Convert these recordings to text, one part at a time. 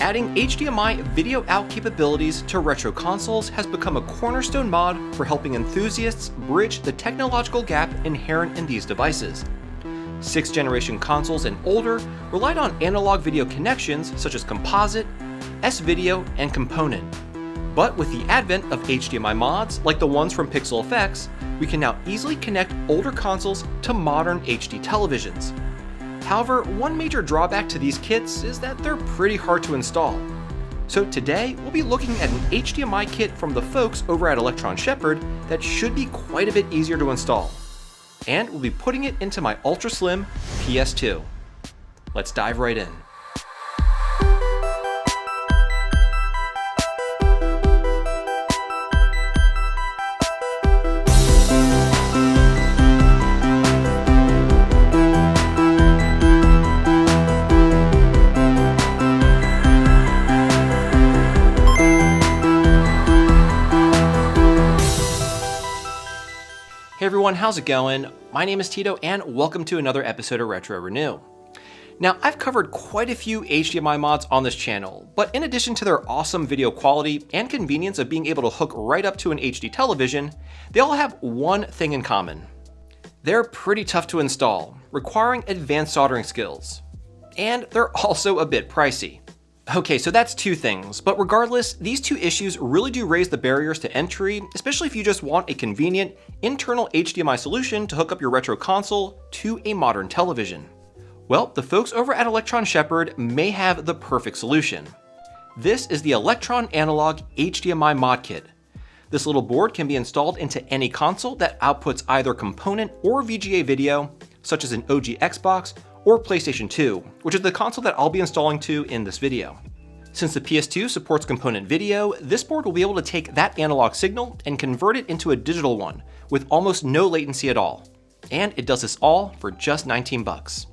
Adding HDMI video out capabilities to retro consoles has become a cornerstone mod for helping enthusiasts bridge the technological gap inherent in these devices. 6th generation consoles and older relied on analog video connections such as composite, S-Video, and component. But with the advent of HDMI mods like the ones from Pixel Effects, we can now easily connect older consoles to modern HD televisions. However, one major drawback to these kits is that they're pretty hard to install. So today, we'll be looking at an HDMI kit from the folks over at Electron Shepherd that should be quite a bit easier to install. And we'll be putting it into my ultra slim PS2. Let's dive right in. Hey everyone, how's it going? My name is Tito and welcome to another episode of Retro Renew. Now, I've covered quite a few HDMI mods on this channel, but in addition to their awesome video quality and convenience of being able to hook right up to an HD television, they all have one thing in common. They're pretty tough to install, requiring advanced soldering skills. And they're also a bit pricey. Okay, so that's two things, but regardless, these two issues really do raise the barriers to entry, especially if you just want a convenient, internal HDMI solution to hook up your retro console to a modern television. Well, the folks over at Electron Shepherd may have the perfect solution. This is the ElectronAnalog HDMI Mod Kit. This little board can be installed into any console that outputs either component or VGA video, such as an OG Xbox or PlayStation 2, which is the console that I'll be installing to in this video. Since the PS2 supports component video, this board will be able to take that analog signal and convert it into a digital one with almost no latency at all. And it does this all for just 19 bucks.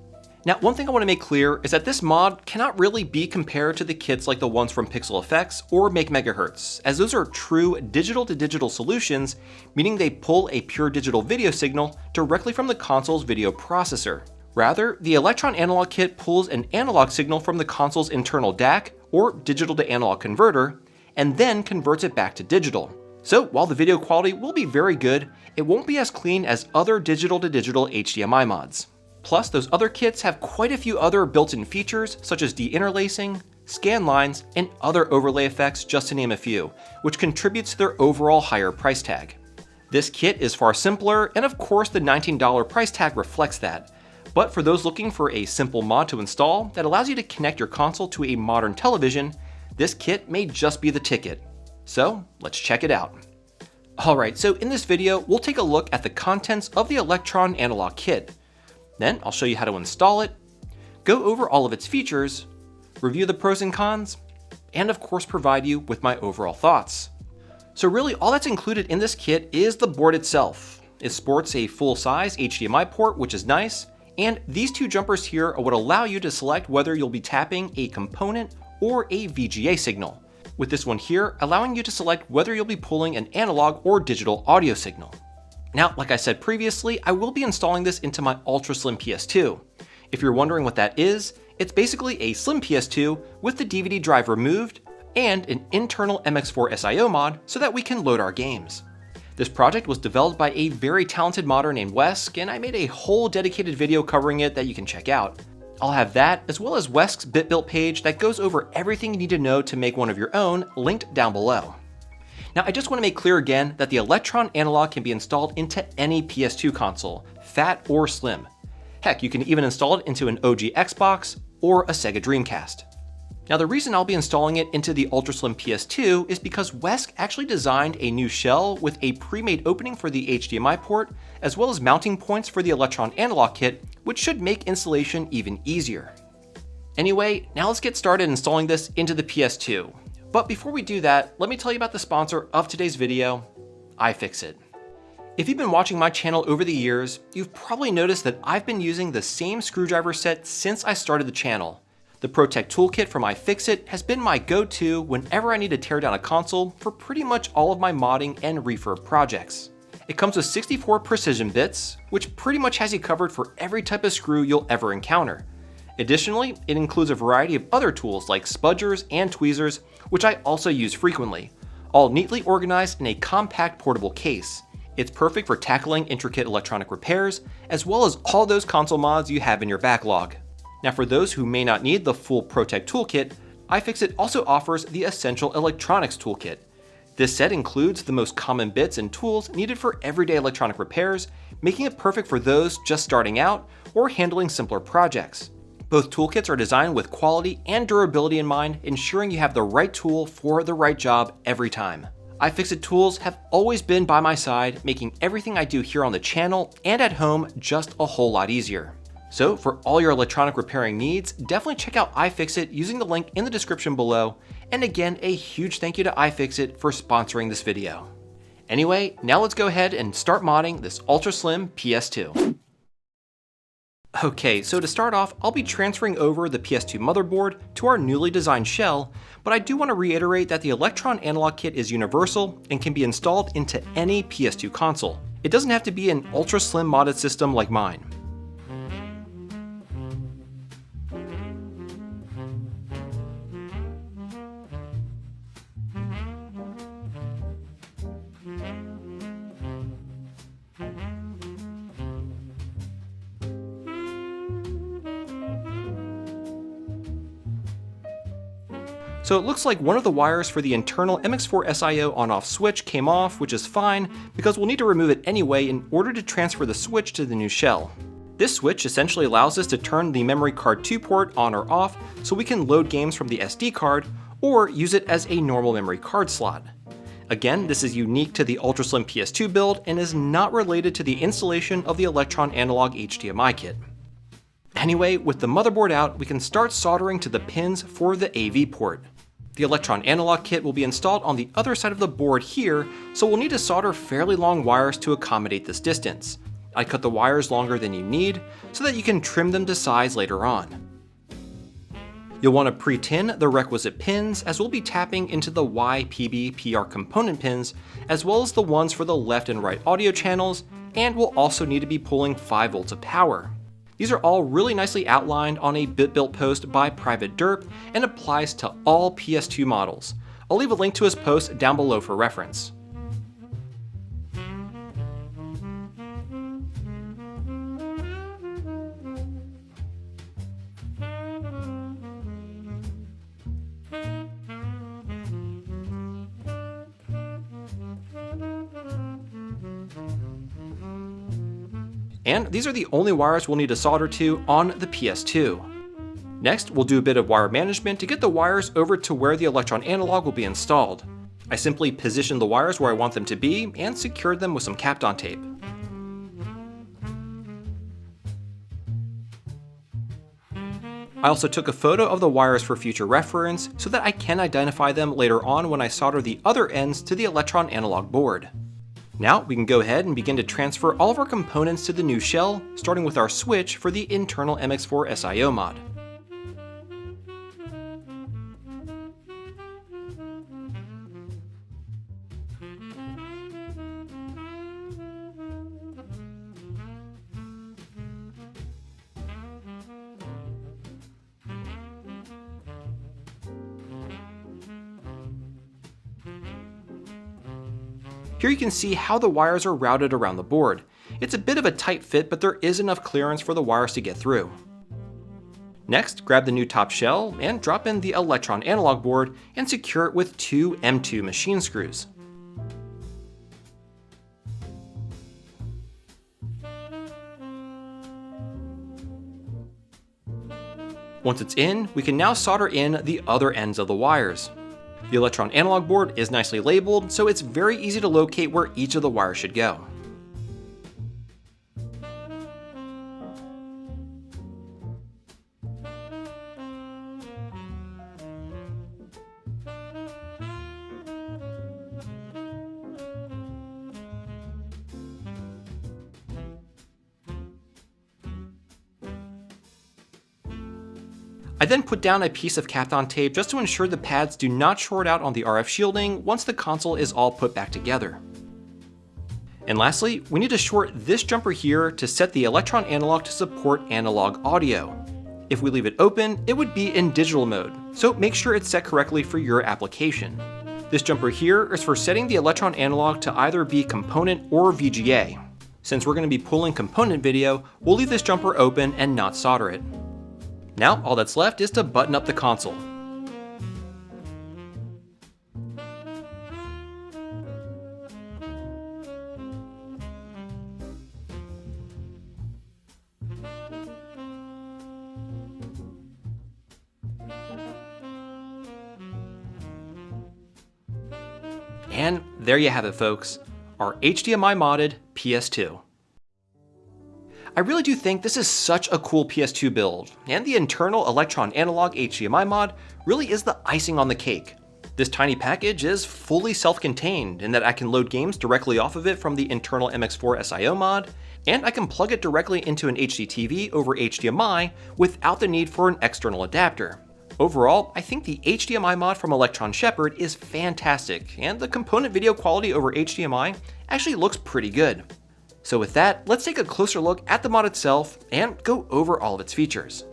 Now, one thing I want to make clear is that this mod cannot really be compared to the kits like the ones from Pixel Effects or Make Megahertz, as those are true digital-to-digital solutions, meaning they pull a pure digital video signal directly from the console's video processor. Rather, the ElectronAnalog kit pulls an analog signal from the console's internal DAC, or digital-to-analog converter, and then converts it back to digital. So while the video quality will be very good, it won't be as clean as other digital-to-digital HDMI mods. Plus, those other kits have quite a few other built-in features, such as deinterlacing, scan lines, and other overlay effects, just to name a few, which contributes to their overall higher price tag. This kit is far simpler, and of course the $19 price tag reflects that. But for those looking for a simple mod to install that allows you to connect your console to a modern television, this kit may just be the ticket. So let's check it out. Alright, so in this video, we'll take a look at the contents of the ElectronAnalog kit. Then I'll show you how to install it, go over all of its features, review the pros and cons, and of course provide you with my overall thoughts. So really all that's included in this kit is the board itself. It sports a full-size HDMI port, which is nice, and these two jumpers here are what allow you to select whether you'll be tapping a component or a VGA signal, with this one here allowing you to select whether you'll be pulling an analog or digital audio signal. Now, like I said previously, I will be installing this into my ultra slim PS2. If you're wondering what that is, it's basically a slim PS2 with the DVD drive removed and an internal MX4 SIO mod so that we can load our games. This project was developed by a very talented modder named Wesk, and I made a whole dedicated video covering it that you can check out. I'll have that, as well as Wesk's BitBuilt page that goes over everything you need to know to make one of your own, linked down below. Now, I just want to make clear again that the ElectronAnalog can be installed into any PS2 console, fat or slim. Heck, you can even install it into an OG Xbox or a Sega Dreamcast. Now, the reason I'll be installing it into the ultra slim PS2 is because Wesk actually designed a new shell with a pre-made opening for the HDMI port, as well as mounting points for the ElectronAnalog kit, which should make installation even easier. Anyway, now let's get started installing this into the PS2. But before we do that, let me tell you about the sponsor of today's video, iFixit. If you've been watching my channel over the years, you've probably noticed that I've been using the same screwdriver set since I started the channel. The ProTech Toolkit from iFixit has been my go-to whenever I need to tear down a console for pretty much all of my modding and refurb projects. It comes with 64 precision bits, which pretty much has you covered for every type of screw you'll ever encounter. Additionally, it includes a variety of other tools like spudgers and tweezers, which I also use frequently, all neatly organized in a compact portable case. It's perfect for tackling intricate electronic repairs, as well as all those console mods you have in your backlog. Now for those who may not need the full ProTech toolkit, iFixit also offers the Essential Electronics Toolkit. This set includes the most common bits and tools needed for everyday electronic repairs, making it perfect for those just starting out or handling simpler projects. Both toolkits are designed with quality and durability in mind, ensuring you have the right tool for the right job every time. iFixit tools have always been by my side, making everything I do here on the channel and at home just a whole lot easier. So for all your electronic repairing needs, definitely check out iFixit using the link in the description below. And again, a huge thank you to iFixit for sponsoring this video. Anyway, now let's go ahead and start modding this ultra slim PS2. Okay, so to start off, I'll be transferring over the PS2 motherboard to our newly designed shell, but I do want to reiterate that the ElectronAnalog kit is universal and can be installed into any PS2 console. It doesn't have to be an ultra slim modded system like mine. So it looks like one of the wires for the internal MX4 SIO on-off switch came off, which is fine because we'll need to remove it anyway in order to transfer the switch to the new shell. This switch essentially allows us to turn the memory card 2 port on or off so we can load games from the SD card or use it as a normal memory card slot. Again, this is unique to the ultra slim PS2 build and is not related to the installation of the ElectronAnalog HDMI kit. Anyway, with the motherboard out, we can start soldering to the pins for the AV port. The ElectronAnalog kit will be installed on the other side of the board here, so we'll need to solder fairly long wires to accommodate this distance. I cut the wires longer than you need, so that you can trim them to size later on. You'll want to pre-tin the requisite pins, as we'll be tapping into the Y, PB, PR component pins, as well as the ones for the left and right audio channels, and we'll also need to be pulling 5 volts of power. These are all really nicely outlined on a BitBuilt post by Private Derp and applies to all PS2 models. I'll leave a link to his post down below for reference. And these are the only wires we'll need to solder to on the PS2. Next, we'll do a bit of wire management to get the wires over to where the ElectronAnalog will be installed. I simply position the wires where I want them to be and secured them with some Kapton tape. I also took a photo of the wires for future reference so that I can identify them later on when I solder the other ends to the ElectronAnalog board. Now we can go ahead and begin to transfer all of our components to the new shell, starting with our switch for the internal MX4 SIO mod. Here you can see how the wires are routed around the board. It's a bit of a tight fit, but there is enough clearance for the wires to get through. Next, grab the new top shell and drop in the ElectronAnalog board and secure it with 2 M2 machine screws. Once it's in, we can now solder in the other ends of the wires. The ElectronAnalog board is nicely labeled, so it's very easy to locate where each of the wires should go. I then put down a piece of Kapton tape just to ensure the pads do not short out on the RF shielding once the console is all put back together. And lastly, we need to short this jumper here to set the ElectronAnalog to support analog audio. If we leave it open, it would be in digital mode, so make sure it's set correctly for your application. This jumper here is for setting the ElectronAnalog to either be component or VGA. Since we're going to be pulling component video, we'll leave this jumper open and not solder it. Now all that's left is to button up the console. And there you have it, folks, our HDMI modded PS2. I really do think this is such a cool PS2 build, and the internal ElectronAnalog HDMI mod really is the icing on the cake. This tiny package is fully self-contained in that I can load games directly off of it from the internal MX4 SIO mod, and I can plug it directly into an HD TV over HDMI without the need for an external adapter. Overall, I think the HDMI mod from Electron Shepherd is fantastic, and the component video quality over HDMI actually looks pretty good. So with that, let's take a closer look at the mod itself and go over all of its features.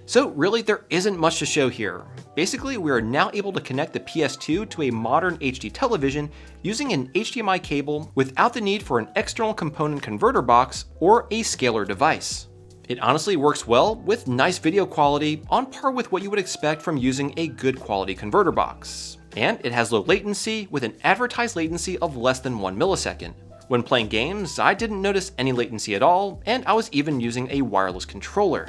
So really, there isn't much to show here. Basically, we are now able to connect the PS2 to a modern HD television using an HDMI cable without the need for an external component converter box or a scaler device. It honestly works well with nice video quality on par with what you would expect from using a good quality converter box. And it has low latency with an advertised latency of less than 1 millisecond. When playing games, I didn't notice any latency at all, and I was even using a wireless controller.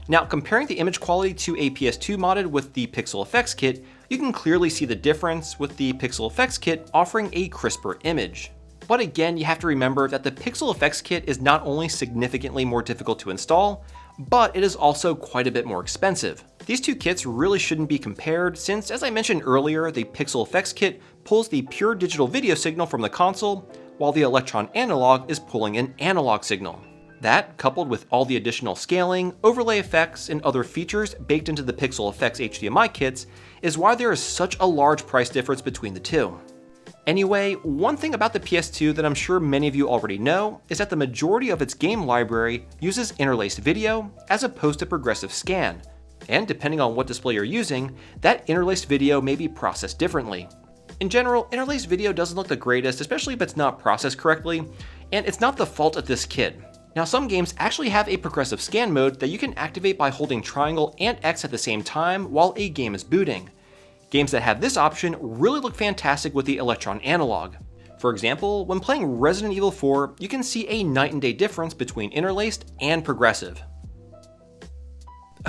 Now, comparing the image quality to a PS2 modded with the Pixel Effects Kit, you can clearly see the difference with the Pixel Effects Kit offering a crisper image. But again, you have to remember that the Pixel Effects Kit is not only significantly more difficult to install, but it is also quite a bit more expensive. These two kits really shouldn't be compared since, as I mentioned earlier, the Pixel Effects Kit pulls the pure digital video signal from the console, while the ElectronAnalog is pulling an analog signal. That, coupled with all the additional scaling, overlay effects, and other features baked into the Pixel Effects HDMI kits, is why there is such a large price difference between the two. Anyway, one thing about the PS2 that I'm sure many of you already know is that the majority of its game library uses interlaced video as opposed to progressive scan, and depending on what display you're using, that interlaced video may be processed differently. In general, interlaced video doesn't look the greatest, especially if it's not processed correctly, and it's not the fault of this kit. Now, some games actually have a progressive scan mode that you can activate by holding triangle and X at the same time while a game is booting. Games that have this option really look fantastic with the ElectronAnalog. For example, when playing Resident Evil 4, you can see a night and day difference between interlaced and progressive.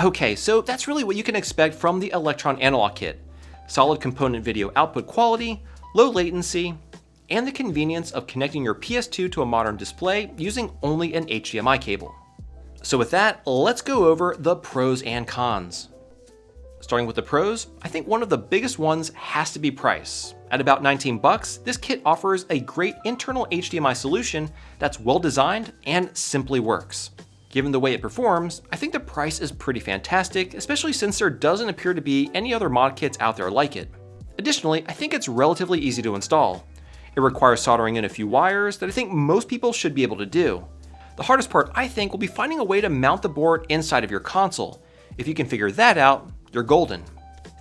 Okay, so that's really what you can expect from the ElectronAnalog kit. Solid component video output quality, low latency, and the convenience of connecting your PS2 to a modern display using only an HDMI cable. So with that, let's go over the pros and cons. Starting with the pros, I think one of the biggest ones has to be price. At about $19, this kit offers a great internal HDMI solution that's well designed and simply works. Given the way it performs, I think the price is pretty fantastic, especially since there doesn't appear to be any other mod kits out there like it. Additionally, I think it's relatively easy to install. It requires soldering in a few wires that I think most people should be able to do. The hardest part, I think, will be finding a way to mount the board inside of your console. If you can figure that out, you're golden.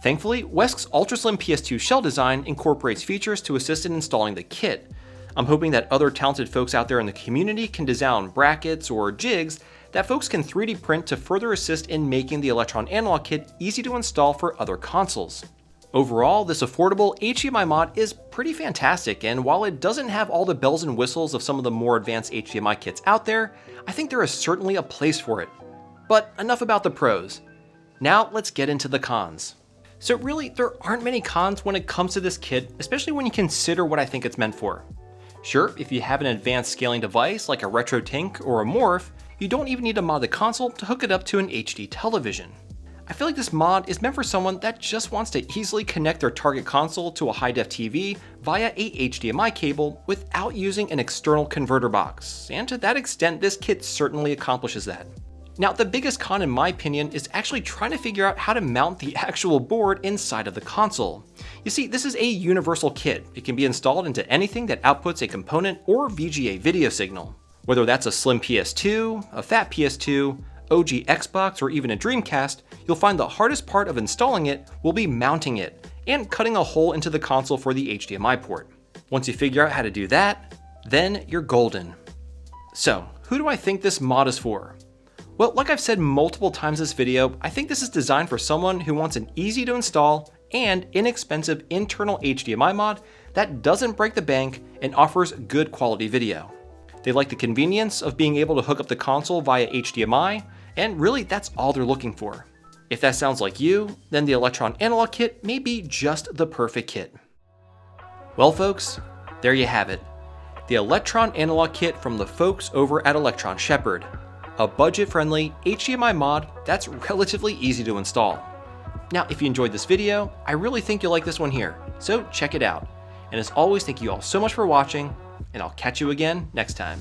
Thankfully, Wesk's ultra-slim PS2 shell design incorporates features to assist in installing the kit. I'm hoping that other talented folks out there in the community can design brackets or jigs that folks can 3D print to further assist in making the ElectronAnalog kit easy to install for other consoles. Overall, this affordable HDMI mod is pretty fantastic, and while it doesn't have all the bells and whistles of some of the more advanced HDMI kits out there, I think there is certainly a place for it. But enough about the pros. Now let's get into the cons. So really, there aren't many cons when it comes to this kit, especially when you consider what I think it's meant for. Sure, if you have an advanced scaling device like a RetroTink or a Morph, you don't even need to mod the console to hook it up to an HD television. I feel like this mod is meant for someone that just wants to easily connect their target console to a high-def TV via a HDMI cable without using an external converter box, and to that extent, this kit certainly accomplishes that. Now, the biggest con in my opinion is actually trying to figure out how to mount the actual board inside of the console. You see, this is a universal kit. It can be installed into anything that outputs a component or VGA video signal. Whether that's a slim PS2, a fat PS2, OG Xbox, or even a Dreamcast, you'll find the hardest part of installing it will be mounting it and cutting a hole into the console for the HDMI port. Once you figure out how to do that, then you're golden. So, who do I think this mod is for? Well, like I've said multiple times in this video, I think this is designed for someone who wants an easy to install and inexpensive internal HDMI mod that doesn't break the bank and offers good quality video. They like the convenience of being able to hook up the console via HDMI, and really that's all they're looking for. If that sounds like you, then the ElectronAnalog kit may be just the perfect kit. Well folks, there you have it. The ElectronAnalog kit from the folks over at Electron Shepherd. A budget-friendly HDMI mod that's relatively easy to install. Now, if you enjoyed this video, I really think you'll like this one here, so check it out. And as always, thank you all so much for watching, and I'll catch you again next time.